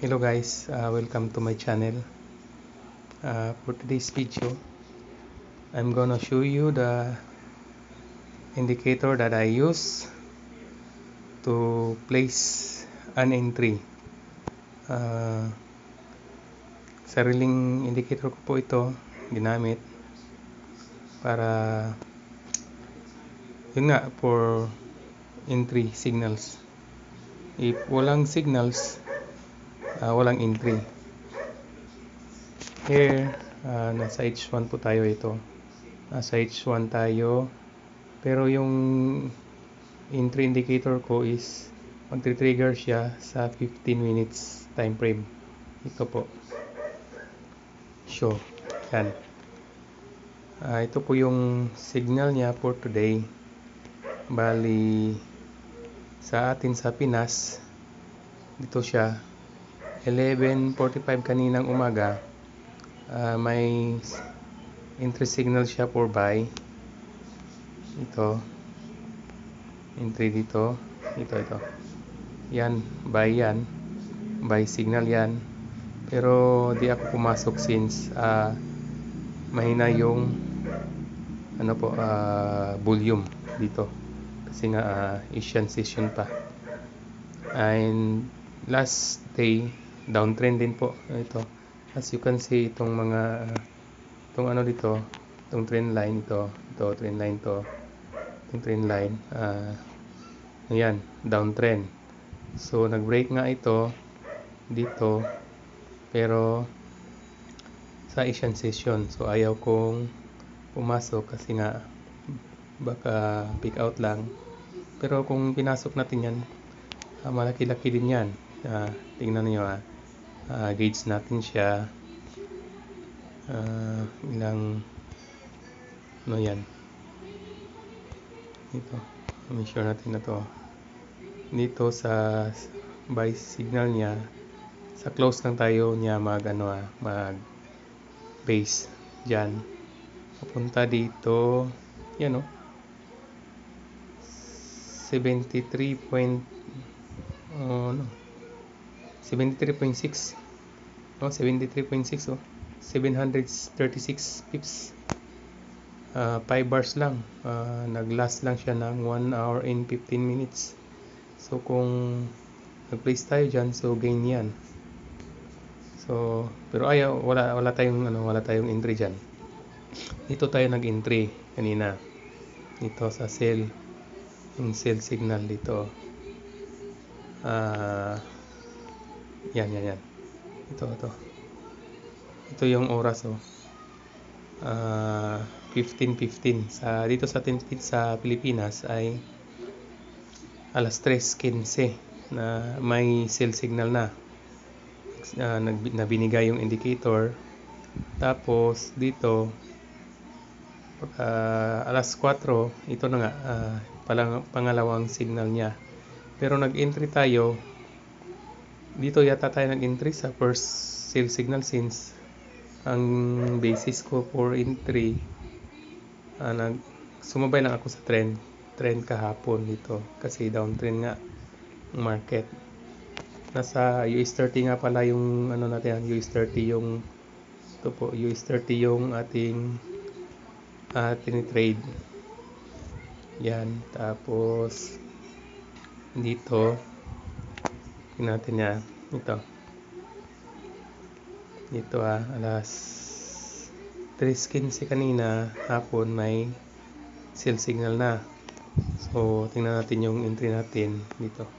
Hello guys, welcome to my channel. For today's video, I'm gonna show you the indicator that I use to place an entry. Sariling indicator ko po ito ginamit para yun nga for entry signals. If walang signals, walang entry. Here, nasa H1 po tayo ito. Nasa H1 tayo. Pero yung entry indicator ko is magti-trigger siya sa 15 minutes time frame. Ito po. Show. Yan. Ito po yung signal niya for today. Bali, sa atin sa Pinas, dito siya. 11:45 kaninang umaga. May entry signal siya for buy. Ito. Entry dito. Ito. Yan. Buy yan. Buy signal yan. Pero di ako pumasok since mahina yung volume dito. Kasi nga Asian session pa. And last day, downtrend din po. Ito. As you can see, itong mga itong dito, itong trend line ito trend line to. Itong trend line, ayan, downtrend. So nag-break nga ito dito pero sa Asian session. So ayaw kong pumasok kasi nga baka pick out lang. Pero kung pinasok natin yan, malaki-laki din yan. Tingnan niyo gauge natin siya. Ilang yan. Ito. Measure natin na to. Dito sa buy signal niya, sa close lang tayo niya mag base diyan. Papunta dito, yan 73.6 736 736 pips. 5 bars lang. Nag-last lang siya ng 1 hour and 15 minutes. So kung nag-place tayo dyan, so gain yan. So pero wala tayong entry dyan. Dito tayo nag-entry kanina. Dito sa sell, yung sell signal dito. Yan. Ito yung oras 15:15 dito sa Pilipinas ay alas 3:15 na may sell signal na binigay yung indicator. Tapos dito alas 4, ito na nga pangalawang signal niya. Pero nag-entry tayo dito, yata tayo nag-entry sa first sell signal since ang basis ko for entry sumabay lang ako sa trend kahapon dito kasi downtrend nga market. Nasa US30 nga pala yung natin, US30 yung ito po, US30 yung ating tinitrade. Yan, tapos dito natin niya dito alas 3:15 kanina hapon may sell signal na. So tingnan natin yung entry natin dito.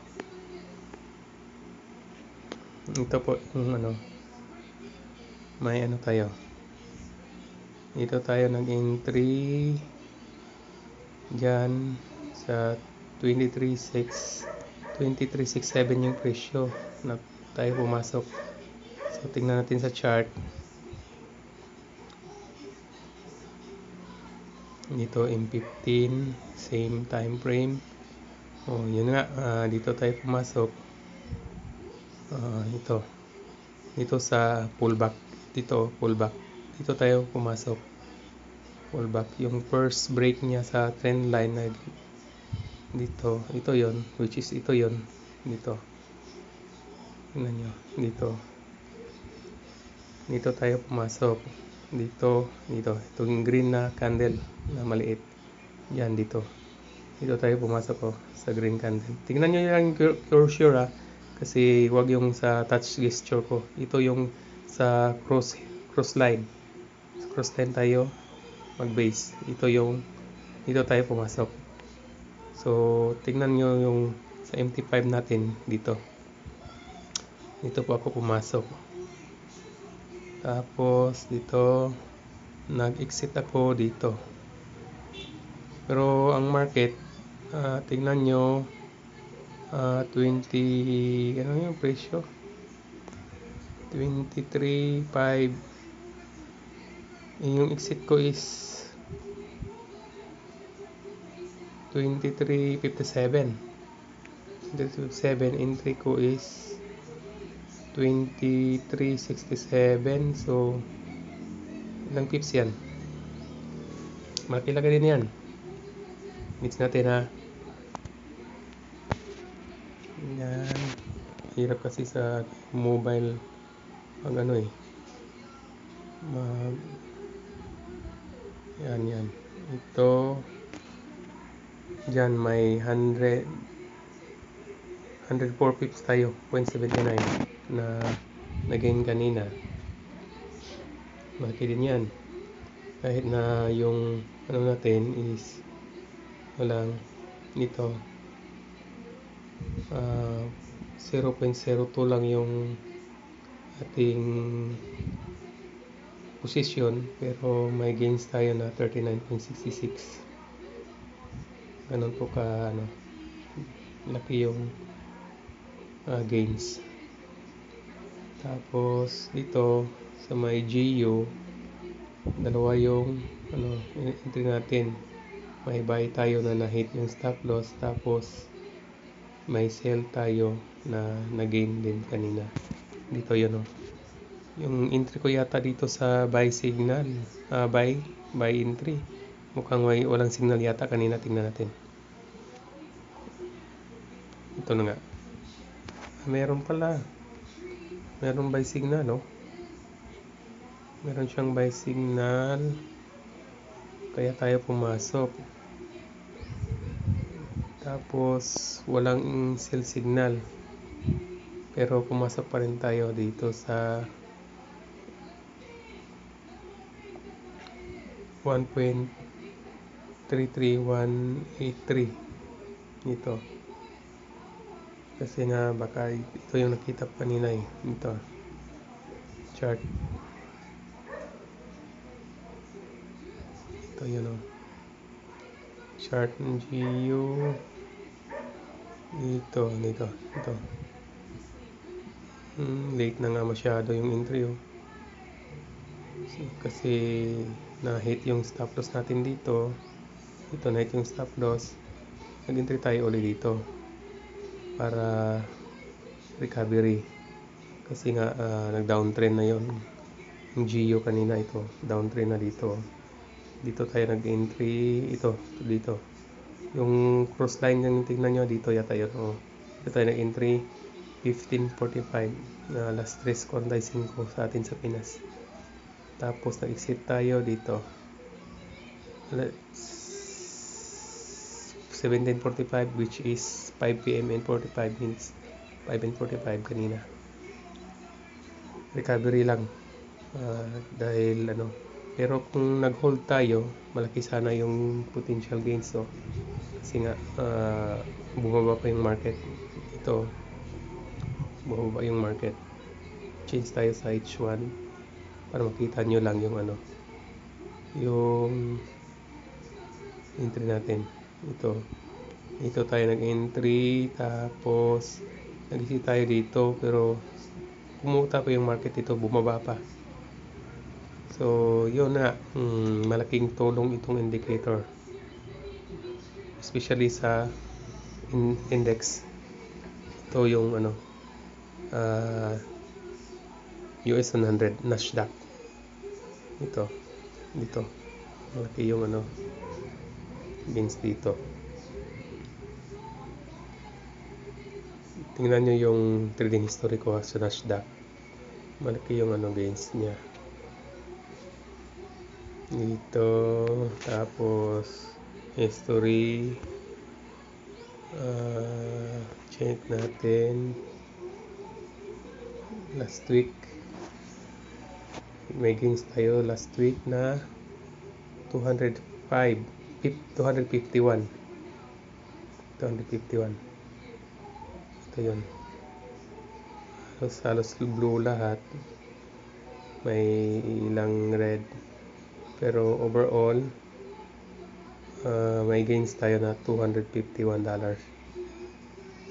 Ito po yung may tayo dito tayo nag-entry dyan sa 23.67 yung presyo na tayo pumasok. So tingnan natin sa chart dito, M15 same time frame. Yun nga, dito tayo pumasok. Dito sa pullback dito tayo pumasok. Pullback yung first break niya sa trend line na dito, ito yon, which is ito yon dito. Tingnan nyo, dito tayo pumasok, dito, itong green na candle na maliit, yan dito tayo pumasok sa green candle. Tingnan nyo yung cursor kasi wag yung sa touch gesture ko, ito yung sa cross line tayo mag base, dito tayo pumasok. So tingnan nyo yung sa MT5 natin, dito po ako pumasok. Tapos dito nag-exit ako dito. Pero ang market, tingnan nyo, 20, ano yung presyo? 23.5. Yung exit ko is 23.57. 23.57. Entry ko is 23.67. So ilang pips yan? Malaki-laki din yan. Mix natin yan. Hirap kasi sa mobile mag yan. Ito dyan may 104 pips tayo, 0.79 na gain kanina. Malaki din yan. Kahit na yung natin is walang nito, 0.02 lang yung ating position, pero may gains tayo na 39.66. ganun po laki yung gains. Tapos dito sa may GU, dalawa yung entry natin. May buy tayo na na-hit yung stop loss, tapos may sell tayo na gain din kanina. Dito yun yung entry ko yata dito sa buy signal, buy entry. Mukhang walang signal yata kanina, tingnan natin. Ito na nga. Meron buy signal, meron siyang buy signal, kaya tayo pumasok. Tapos walang sell signal, pero pumasok pa rin tayo dito sa 1.33183 dito. Kasi nga baka ito yung nakita ko kanina ito chart. Ito yun chart ng GU. Dito. Late na nga masyado yung entry kasi na-hit yung stop loss natin dito. Na-hit yung stop loss. Nag-entry tayo ulit dito para recovery. Kasi nga nag-downtrend na yon yung GU kanina. Ito, downtrend na dito. Dito tayo nag-entry. Dito. Yung cross line yung tingnan nyo, dito yata yun. Dito tayo nag-entry 15.45 na last stress quantizing ko sa atin sa Pinas. Tapos nag-exit tayo dito 17.45, which is 5 PM and 45 minutes. 5 and 45 kanina. Recovery lang dahil pero kung nag-hold tayo, malaki sana yung potential gains kasi nga bumaba pa yung market. Ito, bumaba yung market. Change tayo sa H1 para makita nyo lang yung yung entry natin. Ito tayo nag-entry, tapos nag-exit tayo dito, pero kumuta pa yung market dito, bumaba pa. So yun malaking tulong itong indicator, especially sa index. Ito yung US 100 Nasdaq. Dito malaki yung gains dito. tingnan nyo yung trading history ko sa Nasdaq. Malaki yung gains niya dito. Tapos history, check natin last week. May gains tayo last week na 251. Ito yun, halos blue lahat, may ilang red, pero overall may gains tayo na $251.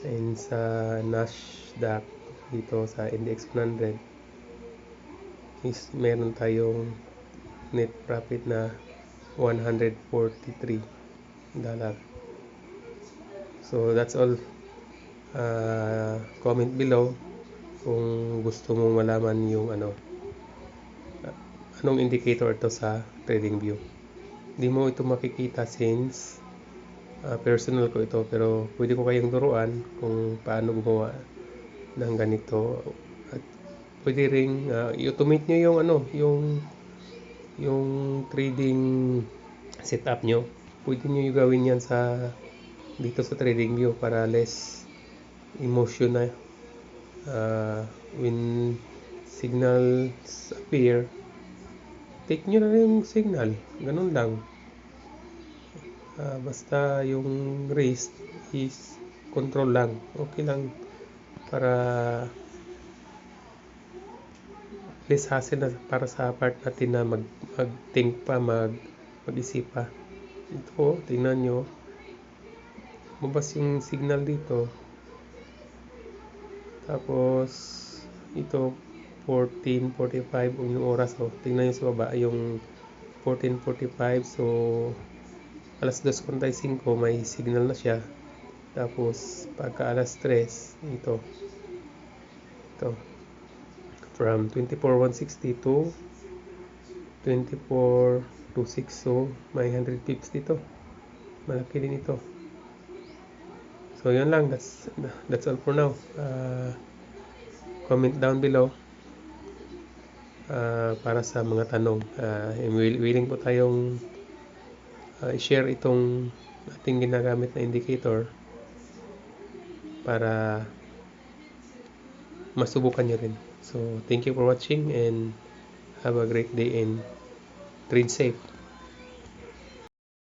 And sa Nasdaq dito sa index 100 is meron tayong net profit na $143. So that's all. Comment below kung gusto mong malaman yung anong indicator ito sa TradingView. Hindi mo ito makikita since personal ko ito, pero pwede ko kayong turuan kung paano gumawa ng ganito. At pwede ring i-automate nyo yung trading setup nyo. Pwede nyo yung gawin yan dito sa TradingView para less emotion na when signals appear, take nyo na yung signal, ganun lang. Basta yung risk is control lang, okay lang, para less hassle na para sa part natin na mag-think pa, mag-isip pa. Ito, tingnan nyo, mabas yung signal dito. Tapos ito 14:45 yung oras. Tingnan nyo sa baba yung 14:45. So alas 2:45 may signal na siya. Tapos pagka alas 3 ito from 24,160 to 24,260. So may 100 pips dito, malaki din ito. So yun lang, that's all for now. Comment down below para sa mga tanong. Willing po tayong i-share itong ating ginagamit na indicator para masubukan nyo rin. So thank you for watching and have a great day and trade safe.